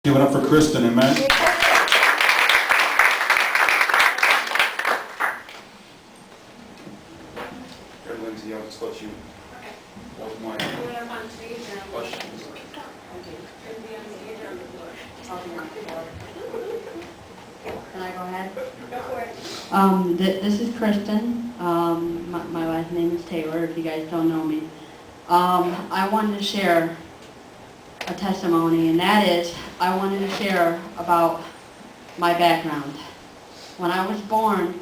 Give it up for Kristin, amen. Here, Lindsay, I'll just let you hold my questions. Can I go ahead? Go for it. This is Kristin. My last name is Taylor, if you guys don't know me. I wanted to share a testimony, and that is, I wanted to share about my background. When I was born,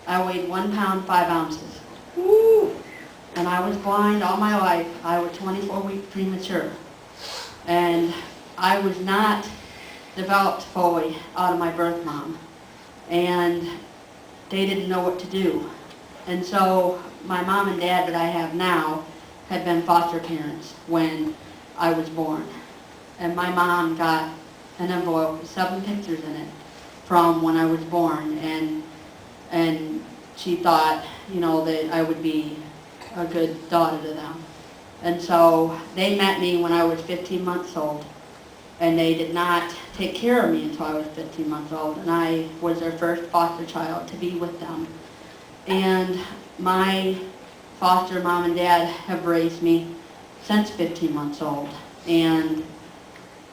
I weighed 1 pound, 5 ounces. Woo! And I was blind all my life. I was 24 weeks premature. And I was not developed fully out of my birth mom. And they didn't know what to do. And so my mom and dad that I have now had been foster parents when I was born. And my mom got an envelope with 7 pictures in it from when I was born, and she thought, you know, that I would be a good daughter to them. And so they met me when I was 15 months old, and they did not take care of me until I was 15 months old, and I was their first foster child to be with them. And my foster mom and dad have raised me since 15 months old, and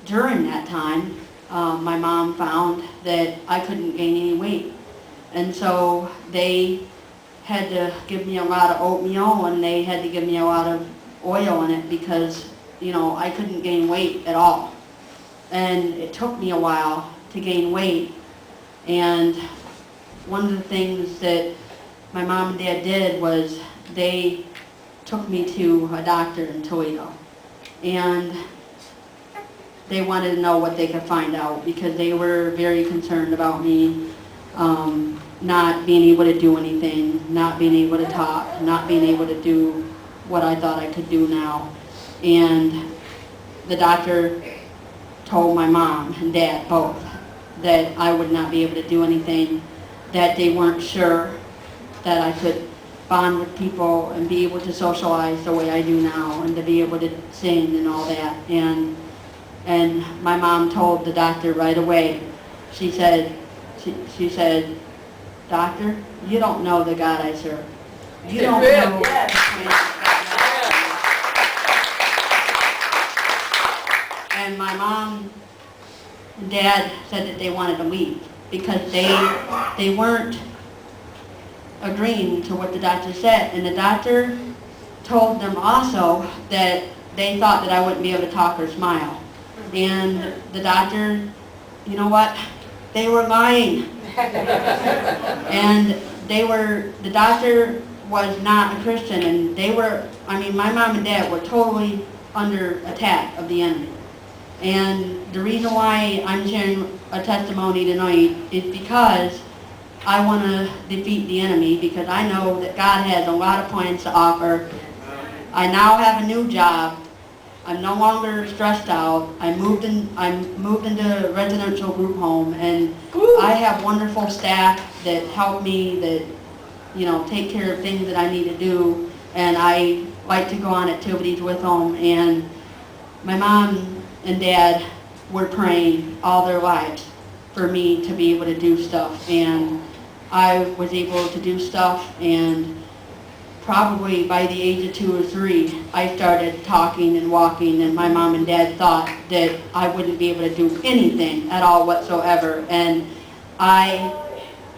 during that time, my mom found that I couldn't gain any weight, and so they had to give me a lot of oatmeal, and they had to give me a lot of oil in it because, you know, I couldn't gain weight at all. And it took me a while to gain weight, and one of the things that my mom and dad did was they took me to a doctor in Toledo, and they wanted to know what they could find out because they were very concerned about me not being able to do anything, not being able to talk, not being able to do what I thought I could do now. And the doctor told my mom and dad both that I would not be able to do anything, that they weren't sure that I could bond with people and be able to socialize the way I do now and to be able to sing and all that. And my mom told the doctor right away, she said, "Doctor, you don't know the God I serve. You don't know." And my mom and dad said that they wanted to leave because they weren't agreeing to what the doctor said. And the doctor told them also that they thought that I wouldn't be able to talk or smile. And the doctor, you know what? They were lying. And the doctor was not a Christian, and my mom and dad were totally under attack of the enemy. And the reason why I'm sharing a testimony tonight is because I want to defeat the enemy, because I know that God has a lot of plans to offer. I now have a new job. I'm no longer stressed out. I moved into a residential group home, and I have wonderful staff that help me, that, you know, take care of things that I need to do, and I like to go on activities with them. And my mom and dad were praying all their lives for me to be able to do stuff, and I was able to do stuff, and probably by the age of 2 or 3, I started talking and walking, and my mom and dad thought that I wouldn't be able to do anything at all whatsoever, and I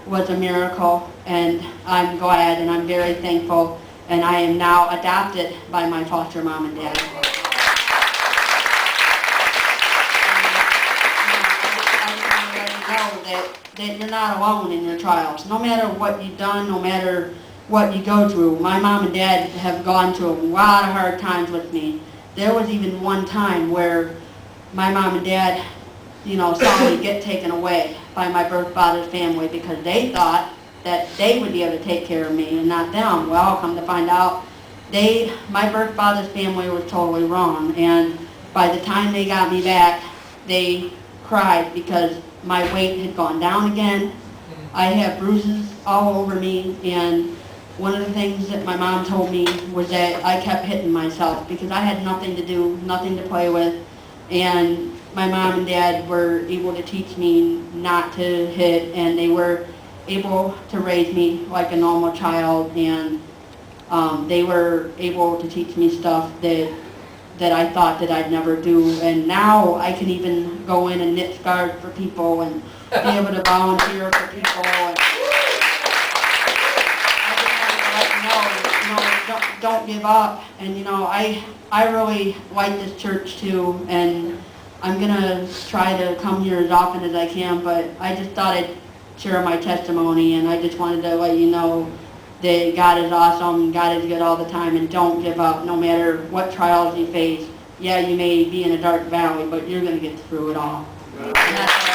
was a miracle, and I'm glad, and I'm very thankful, and I am now adopted by my foster mom and dad. That you're not alone in your trials. No matter what you've done, no matter what you go through. My mom and dad have gone through a lot of hard times with me. There was even one time where my mom and dad, you know, saw me get taken away by my birth father's family because they thought that they would be able to take care of me and not them. Well, come to find out, my birth father's family was totally wrong, and by the time they got me back, they cried because my weight had gone down again. I have bruises all over me, and one of the things that my mom told me was that I kept hitting myself because I had nothing to do, nothing to play with, and my mom and dad were able to teach me not to hit, and they were able to raise me like a normal child, and they were able to teach me stuff that I thought that I'd never do. And now I can even go in and knit scarves for people and be able to volunteer for people. And I just wanted to let you know, don't give up. And I really like this church too, and I'm gonna try to come here as often as I can, but I just thought I'd share my testimony, and I just wanted to let you know that God is awesome, God is good all the time, and don't give up no matter what trials you face. Yeah, you may be in a dark valley, but you're gonna get through it all. And that's all